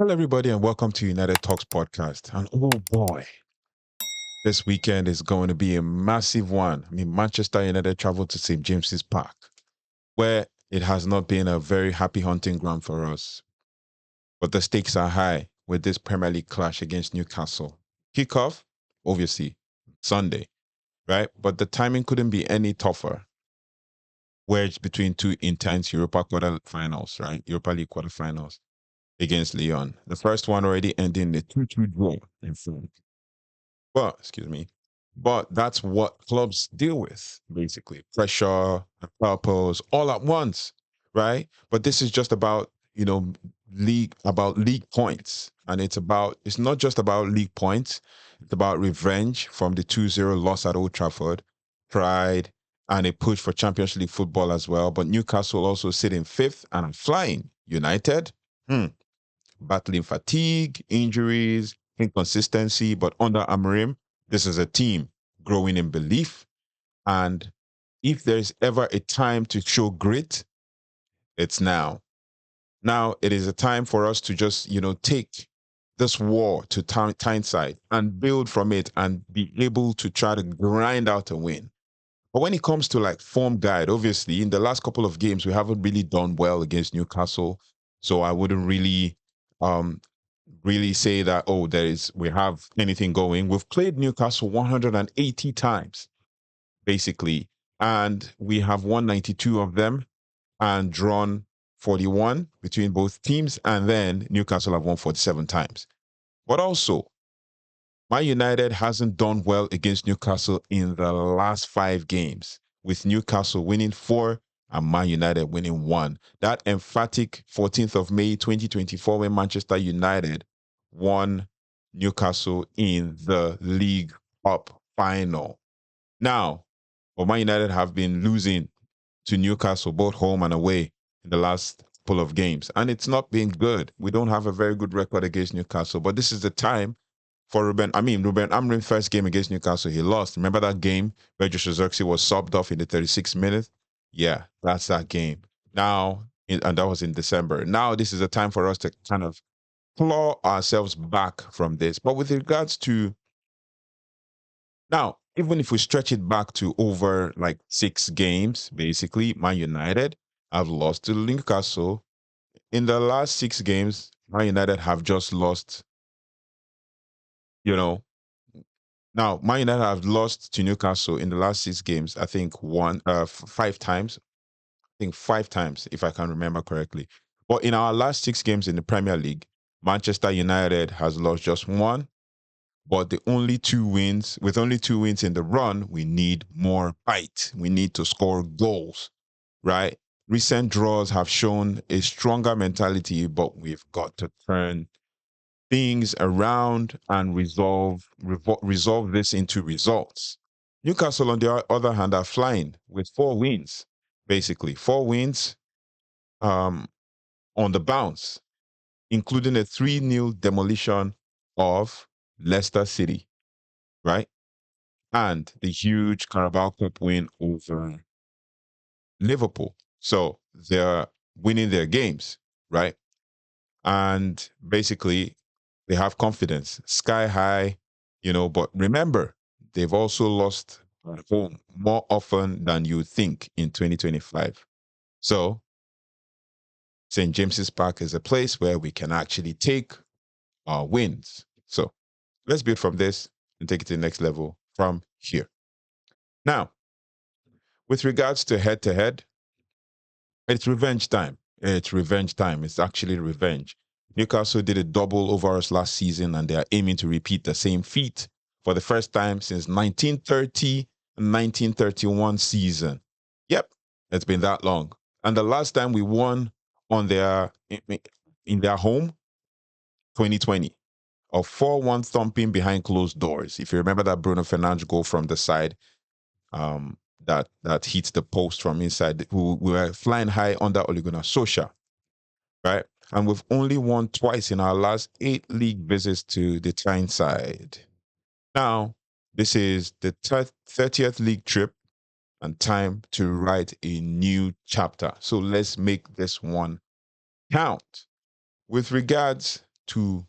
Hello, everybody, and welcome to United Talks podcast. And oh boy, this weekend is going to be a massive one. I mean, Manchester United traveled to St. James's Park, where it has not been a very happy hunting ground for us. But the stakes are high with this Premier League clash against Newcastle. Kickoff, obviously, Sunday, right? But the timing couldn't be any tougher. Wedged between two intense Europa quarterfinals, right? Europa League quarterfinals against Lyon. The first one already ending in a 2-2 draw, in fact. But, excuse me, but that's what clubs deal with, basically. Pressure, purpose, all at once, right? But this is just about, league points. And it's not just about league points. It's about revenge from the 2-0 loss at Old Trafford, pride, and a push for Champions League football as well. But Newcastle also sit in fifth and are flying. United, battling fatigue, injuries, inconsistency. But under Amorim, this is a team growing in belief. And if there's ever a time to show grit, it's now. Now it is a time for us to just, take this war to Tyneside and build from it and be able to try to grind out a win. But when it comes to like form guide, obviously in the last couple of games, we haven't really done well against Newcastle. So I wouldn't really say that, we have anything going. We've played Newcastle 180 times, basically, and we have won 92 of them and drawn 41 between both teams, and then Newcastle have won 47 times. But also, Man United hasn't done well against Newcastle in the last 5 games, with Newcastle winning 4 and Man United winning 1. That emphatic 14th of May 2024 when Manchester United won Newcastle in the League Cup final. Now, Man United have been losing to Newcastle both home and away in the last couple of games, and it's not been good. We don't have a very good record against Newcastle, but this is the time for Ruben Amorim's first game against Newcastle, he lost. Remember that game where Zirkzee was subbed off in the 36th minute? Yeah, that's that game. Now, and that was in December. Now, this is a time for us to kind of claw ourselves back from this. But with regards to now, even if we stretch it back to over like 6 games, basically, Man United have lost to Newcastle. In the last 6 games, Man United have just lost, Now, Man United have lost to Newcastle in the last 6 games, I think 5 times. I think 5 times, if I can remember correctly. But in our last 6 games in the Premier League, Manchester United has lost just 1. But with only 2 wins in the run, we need more fight. We need to score goals, right? Recent draws have shown a stronger mentality, but we've got to turn things around and resolve this into results. Newcastle, on the other hand, are flying with 4 wins, basically 4 wins on the bounce, including a 3-0 demolition of Leicester City, right? And the huge Carabao Cup win over Liverpool. So they're winning their games, right? And basically, they have confidence, sky high, but remember, they've also lost at home more often than you think in 2025. So St. James's Park is a place where we can actually take our wins. So let's build from this and take it to the next level from here. Now, with regards to head-to-head, it's revenge time. It's revenge time. It's actually revenge. Newcastle did a double over us last season, and they are aiming to repeat the same feat for the first time since 1930 and 1931 season. Yep, it's been that long. And the last time we won in their home, 2020, a 4-1 thumping behind closed doors. If you remember that Bruno Fernandes goal from the side, that hits the post from inside, who we were flying high under Ole Gunnar Solskjaer, right? And we've only won twice in our last 8 league visits to the Tyneside. Now, this is the 30th league trip and time to write a new chapter. So let's make this one count. With regards to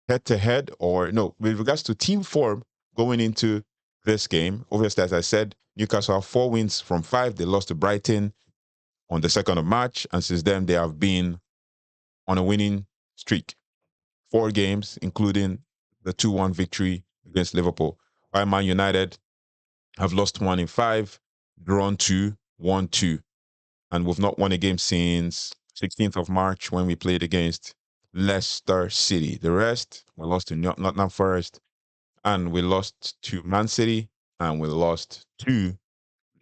head to head, or no, with regards to team form going into this game, obviously, as I said, Newcastle have 4 wins from 5. They lost to Brighton on the 2nd of March, and since then they have been on a winning streak. 4 games, including the 2-1 victory against Liverpool. While Man United have lost 1 in 5, drawn 2, won 2. And we've not won a game since 16th of March when we played against Leicester City. The rest, we lost to Nottingham Forest, and we lost to Man City, and we lost to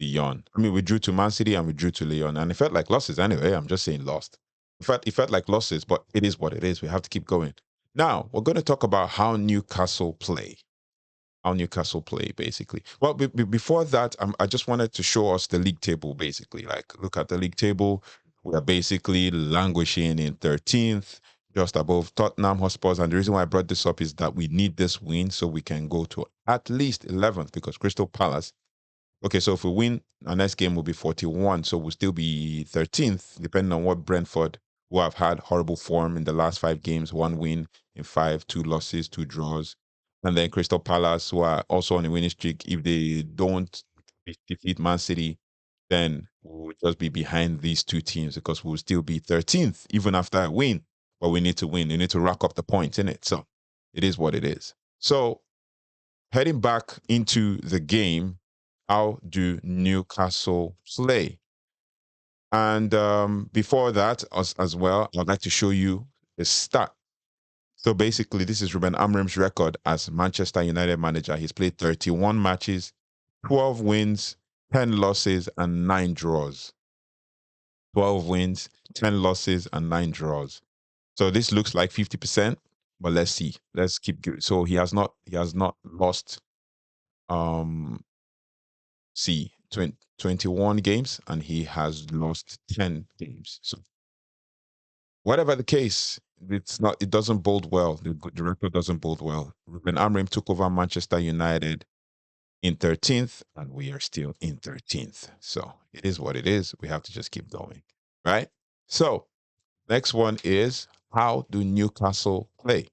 Lyon. I mean, we drew to Man City and we drew to Lyon, and it felt like losses anyway. I'm just saying lost. In fact, it felt like losses, but it is what it is. We have to keep going. Now, we're going to talk about how Newcastle play. How Newcastle play, basically. Well, before that, I just wanted to show us the league table, basically. Like, look at the league table. We are basically languishing in 13th, just above Tottenham Hotspurs. And the reason why I brought this up is that we need this win so we can go to at least 11th, because Crystal Palace. Okay, so if we win, our next game will be 41, so we'll still be 13th, depending on what Brentford, who have had horrible form in the last 5 games, 1 win in 5, 2 losses, 2 draws. And then Crystal Palace, who are also on a winning streak. If they don't defeat Man City, then we'll just be behind these 2 teams, because we'll still be 13th, even after a win. But we need to win. We need to rack up the points in it. So it is what it is. So heading back into the game, how do Newcastle play? And before that, as well, I'd like to show you the stat. So basically, this is Ruben Amorim's record as Manchester United manager. He's played 31 matches, 12 wins, 10 losses, and 9 draws. 12 wins, 10 losses, and 9 draws. So this looks like 50%, but let's see. Let's keep going. So he has not lost see 21 games, and he has lost 10 games. So whatever the case, it doesn't bode well. The record doesn't bode well. Ruben Amorim took over Manchester United in 13th, and we are still in 13th. So it is what it is. We have to just keep going, right? So next one is, how do Newcastle play?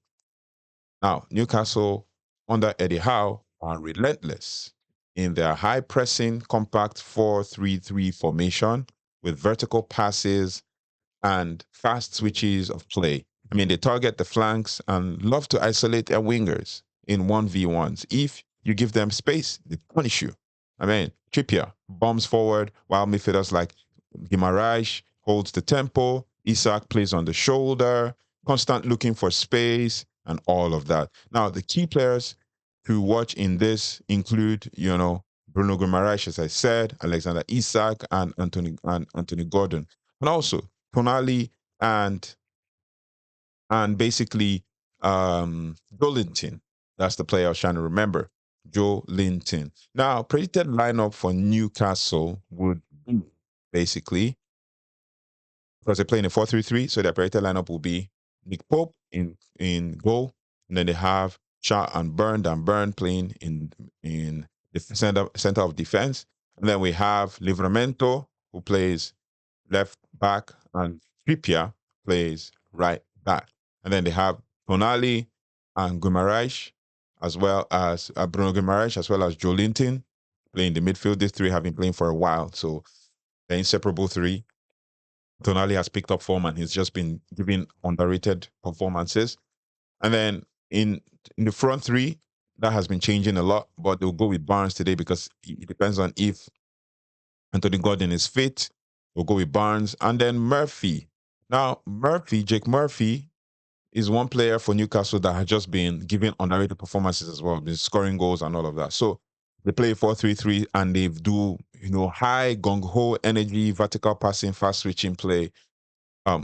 Now, Newcastle under Eddie Howe are relentless in their high pressing, compact 4-3-3 formation with vertical passes and fast switches of play. I mean, they target the flanks and love to isolate their wingers in 1v1s. If you give them space, they punish you. I mean, Trippier bombs forward while midfielders like Guimarães holds the tempo. Isak plays on the shoulder, constant looking for space and all of that. Now, the key players to watch in this include, Bruno Garnacho, as I said, Alexander Isak, and Anthony Gordon, and also Tonali and basically Joelinton. That's the player I was trying to remember. Joelinton. Now, predicted lineup for Newcastle would be basically, because they're playing a 4-3-3, so their predicted lineup will be Nick Pope in goal, and then they have Shaw and Burn playing in the center of defense, and then we have Livramento, who plays left back, and Trippier plays right back, and then they have Tonali and Guimarães, as well as Bruno Guimarães, as well as Joelinton playing the midfield. These 3 have been playing for a while, so they're inseparable 3. Tonali has picked up form and he's just been giving underrated performances. And then in the front 3, that has been changing a lot, but they'll go with Barnes today because it depends on if Anthony Gordon is fit. We'll go with Barnes. And then Murphy. Now, Jake Murphy is one player for Newcastle that has just been giving underrated performances as well, been scoring goals and all of that. So they play 4-3-3 and they do, high gung-ho energy, vertical passing, fast switching play,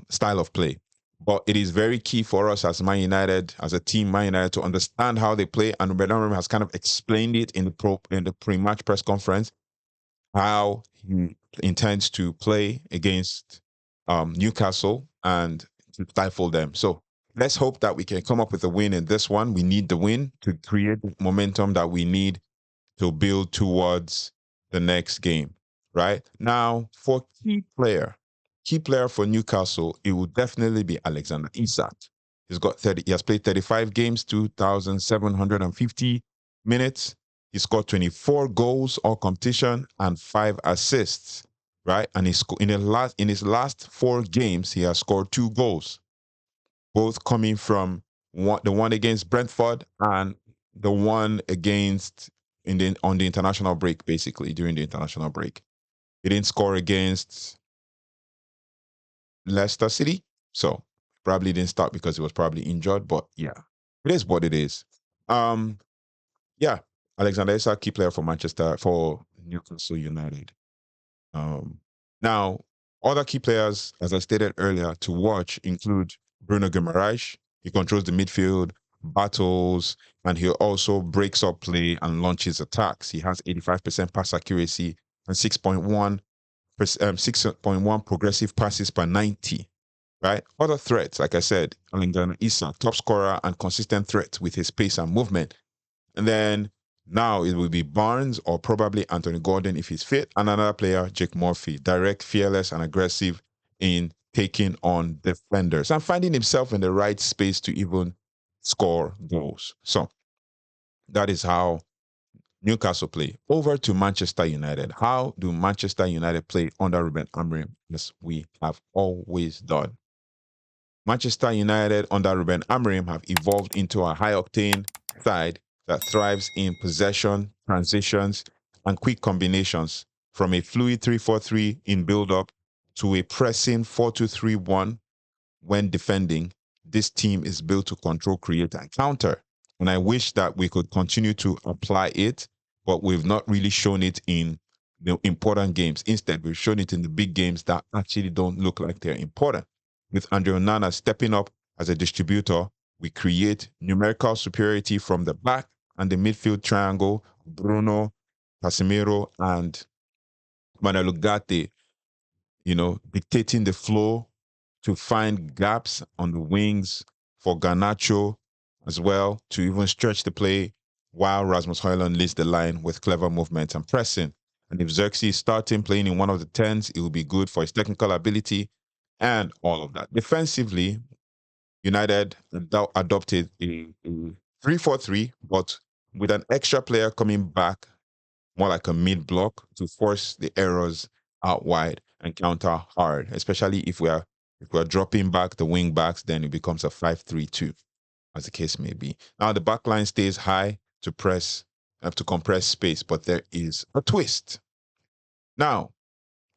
style of play. But it is very key for us as Man United, as a team, Man United, to understand how they play. And Ruben Amorim has kind of explained it in the pre-match press conference, how he intends to play against Newcastle and to stifle them. So let's hope that we can come up with a win in this one. We need the win to create the momentum that we need to build towards the next game, right? Now, for key player for Newcastle, it will definitely be Alexander Isak. He has played 35 games, 2,750 minutes. He scored 24 goals all competition and 5 assists, right? And in his last 4 games, he has scored 2 goals, both coming from the one against Brentford and the one against on the international break, basically during the international break. He didn't score against Leicester City, so probably didn't start because he was probably injured. But yeah, it is what it is. Yeah, Alexander Isak, key player for Newcastle United. Now, other key players, as I stated earlier, to watch include Bruno Guimarães. He controls the midfield, battles, and he also breaks up play and launches attacks. He has 85% pass accuracy and 6.1 progressive passes per 90. Right? Other threats, like I said, Alexander Isak, top scorer and consistent threat with his pace and movement. And then now it will be Barnes or probably Anthony Gordon if he's fit, and another player, Jake Murphy, direct, fearless, and aggressive in taking on defenders and finding himself in the right space to even score goals. So that is how Newcastle play. Over to Manchester United. How do Manchester United play under Ruben Amorim? As we have always done. Manchester United under Ruben Amorim have evolved into a high-octane side that thrives in possession, transitions, and quick combinations, from a fluid 3-4-3 in build-up to a pressing 4-2-3-1 when defending. This team is built to control, create, and counter. And I wish that we could continue to apply it, but we've not really shown it in the important games. Instead, we've shown it in the big games that actually don't look like they're important. With Andre Onana stepping up as a distributor, we create numerical superiority from the back and the midfield triangle, Bruno, Casemiro, and Manuel Ugarte, dictating the flow to find gaps on the wings for Garnacho as well to even stretch the play while Rasmus Højlund leads the line with clever movement and pressing. And if Zirkzee is starting playing in one of the 10s, it will be good for his technical ability and all of that. Defensively, United adopted a 3-4-3, but with an extra player coming back, more like a mid block, to force the errors out wide and counter hard, especially if we're dropping back the wing backs, then it becomes a 5-3-2, as the case may be. Now the back line stays high to compress space, but there is a twist. Now,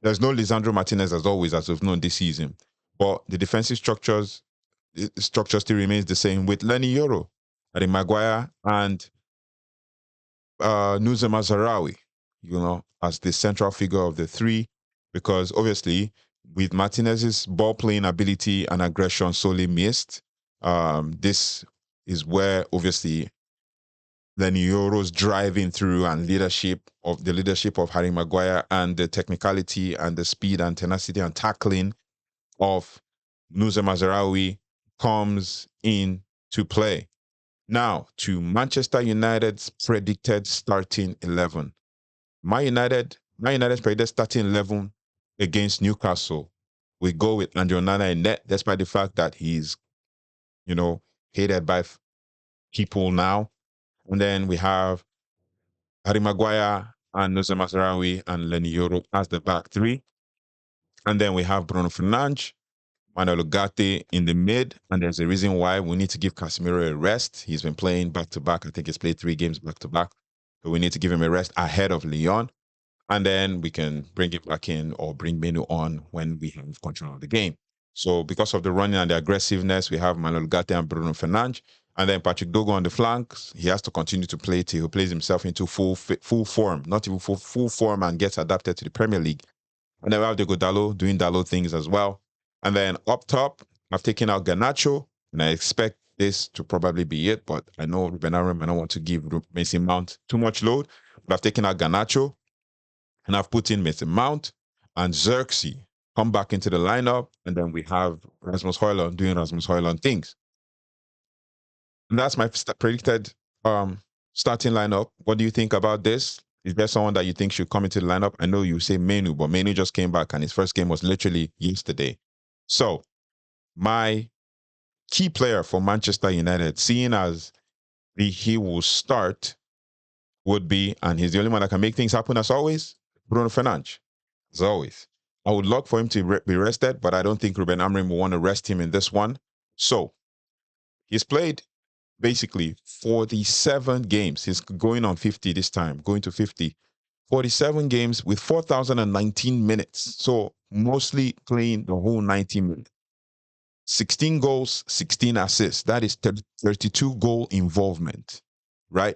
there's no Lisandro Martinez as always, as we've known this season, but the defensive structure still remains the same with Lenny Yoro, Harry Maguire, and Nuzem Mazarawi, as the central figure of the three, because obviously with Martinez's ball playing ability and aggression solely missed, this is where obviously Lenny Yoro's driving through and leadership of Harry Maguire and the technicality and the speed and tenacity and tackling of Nuzem Mazarawi comes into play. Now, to Manchester United's predicted starting 11. My United's predicted starting 11 against Newcastle. We go with Andre Onana in net, despite the fact that he's, hated by people now. And then we have Harry Maguire and Nuzem Mazarawi and Lenny Yoro as the back three. And then we have Bruno Fernandes, Manuel Ugarte in the mid, and there's a reason why we need to give Casemiro a rest. He's been playing back-to-back. I think he's played 3 games back-to-back. So we need to give him a rest ahead of Lyon. And then we can bring it back in or bring Menu on when we have control of the game. So because of the running and the aggressiveness, we have Manuel Ugarte and Bruno Fernandes. And then Patrick Dogo on the flanks. He has to continue to play till he plays himself into full form, not even full form, and gets adapted to the Premier League. And then we have Dalot doing Dalot things as well. And then up top, I've taken out Garnacho, and I expect this to probably be it, but I know Ruben Amorim, I don't want to give Mason Mount too much load, but I've taken out Garnacho, and I've put in Mason Mount and Zirkzee come back into the lineup, and then we have Rasmus Højlund doing Rasmus Højlund things. And that's my predicted starting lineup. What do you think about this? Is there someone that you think should come into the lineup? I know you say Menu, but Menu just came back and his first game was literally yesterday. So my key player for Manchester United, seeing as he will start, would be, and he's the only one that can make things happen as always, Bruno Fernandes. As always. I would love for him to be rested, but I don't think Ruben Amorim will want to rest him in this one. So he's played basically 47 games. He's going on 50 this time, going to 50. 47 games with 4,019 minutes. So mostly playing the whole 90 minutes. 16 goals, 16 assists. That is 32 goal involvement, right?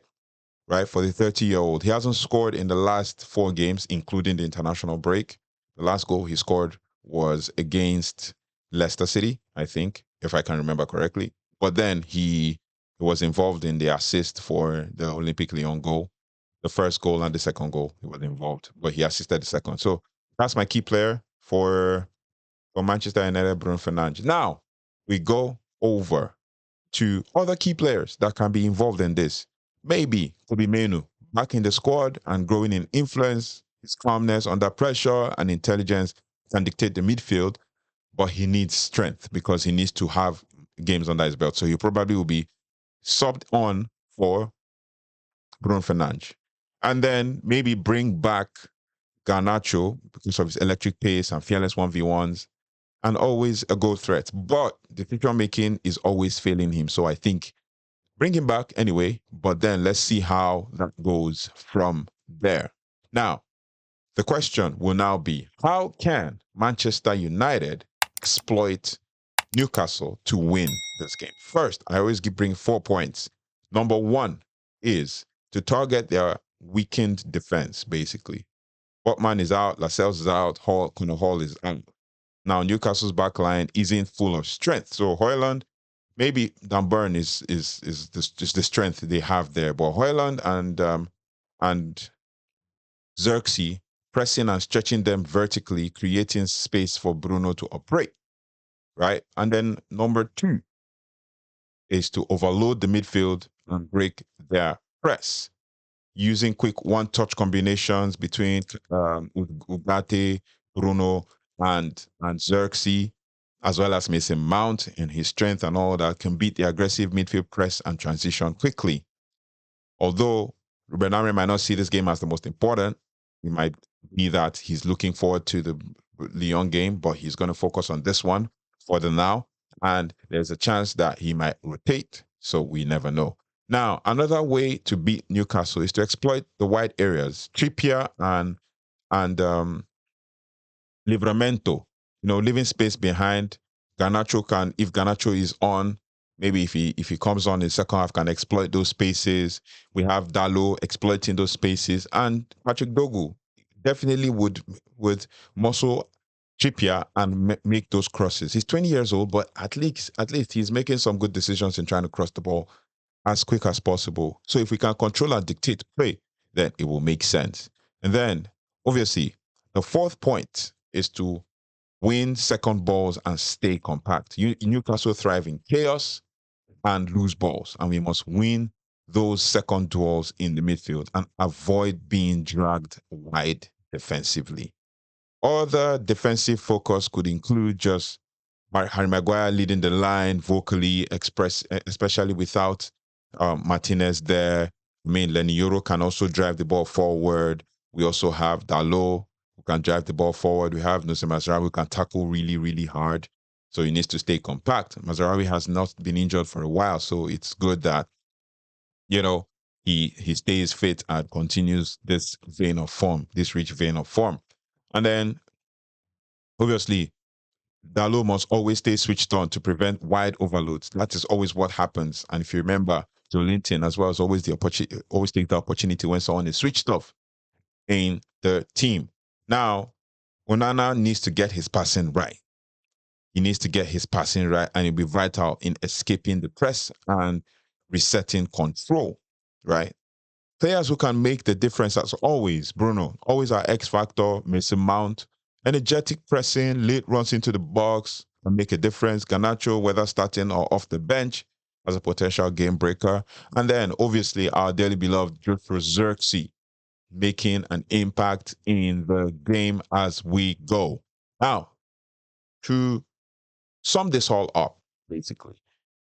Right, for the 30-year-old. He hasn't scored in the last 4 games, including the international break. The last goal he scored was against Leicester City, I think, if I can remember correctly. But then he was involved in the assist for the Olympic Lyon goal. The first goal and the second goal, he was involved, but he assisted the second. So that's my key player for Manchester United, Bruno Fernandes. Now we go over to other key players that can be involved in this. Maybe Kobe Menu back in the squad and growing in influence. His calmness under pressure and intelligence can dictate the midfield, but he needs strength because he needs to have games under his belt. So he probably will be subbed on for Bruno Fernandes. And then maybe bring back Garnacho because of his electric pace and fearless 1v1s and always a goal threat. But the decision making is always failing him. So I think bring him back anyway, but then let's see how that goes from there. Now, the question will now be, how can Manchester United exploit Newcastle to win this game? First, I always bring 4 points. Number 1 is to target their weakened defense, basically. Botman is out, Lascelles is out, Connor Hall is out. Now, Newcastle's backline isn't full of strength. So Højlund, maybe Dan Burn is the strength they have there. But Højlund and Zirkzee pressing and stretching them vertically, creating space for Bruno to operate, right? And then number 2 is to overload the midfield and break their press using quick one-touch combinations between Ugarte, Bruno, and Zirkzee, as well as Mason Mount in his strength and all that, can beat the aggressive midfield press and transition quickly. Although Ruben Amorim might not see this game as the most important, it might be that he's looking forward to the Lyon game, but he's going to focus on this one for the now. And there's a chance that he might rotate, so we never know. Now, another way to beat Newcastle is to exploit the wide areas. Trippier and Livramento, leaving space behind. Garnacho can, if Garnacho is on, maybe if he comes on in the second half, can exploit those spaces. We have Dalot exploiting those spaces, and Patrick Dogu definitely would muscle Trippier and make those crosses. He's 20 years old, but at least he's making some good decisions in trying to cross the ball as quick as possible. So if we can control and dictate play, then it will make sense. And then, obviously, the 4th point is to win second balls and stay compact. Newcastle thrive in chaos and lose balls, and we must win those second duels in the midfield and avoid being dragged wide defensively. Other defensive focus could include just Harry Maguire leading the line vocally, especially without Martinez there. I mean, Lenny Yoro can also drive the ball forward. We also have Dalot, who can drive the ball forward. We have Nussim Mazraoui, who can tackle really, really hard. So he needs to stay compact. Mazraoui has not been injured for a while, so it's good that, he stays fit and continues this rich vein of form. And then, obviously, Dalot must always stay switched on to prevent wide overloads. That is always what happens. And if you remember, Joe Linton as well as always always take the opportunity when someone is switched off in the team. Now, Onana needs to get his passing right. He needs to get his passing right, and it'll be vital in escaping the press and resetting control, right? Players who can make the difference as always. Bruno, always our X factor. Mason Mount, energetic pressing, late runs into the box and make a difference. Garnacho, whether starting or off the bench, as a potential game breaker. And then, obviously, our dearly beloved Joshua Zirkzee, making an impact in the game as we go. Now, to sum this all up, basically,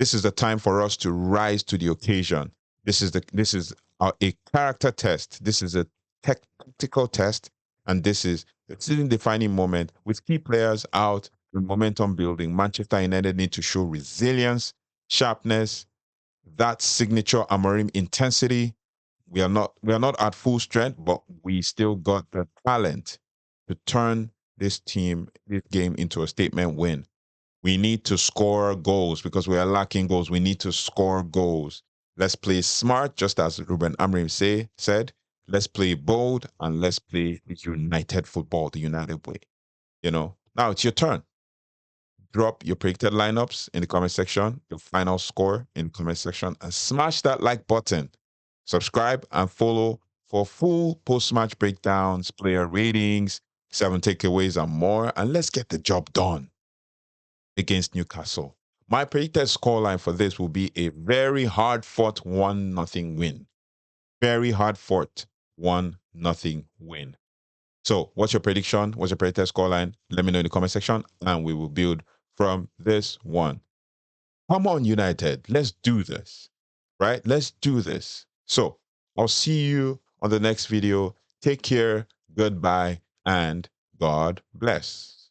This is the time for us to rise to the occasion. This is a character test. This is a tactical test, and this is a season-defining moment with key players out and momentum building. Manchester United need to show resilience, sharpness, that signature Amorim intensity. We are not at full strength, but we still got the talent to turn this game into a statement win. We need to score goals because we are lacking goals. We need to score goals. Let's play smart, just as Ruben Amorim said. Let's play bold and let's play united football, the United way. Now it's your turn. Drop your predicted lineups in the comment section, your final score in the comment section, and smash that like button. Subscribe and follow for full post-match breakdowns, player ratings, 7 takeaways, and more. And let's get the job done against Newcastle. My predicted scoreline for this will be a very hard-fought 1-0 win. Very hard-fought 1-0 win. So, what's your prediction? What's your predicted scoreline? Let me know in the comment section, and we will build from this one. Come on, United. Let's do this. Right? Let's do this. So, I'll see you on the next video. Take care. Goodbye. And God bless.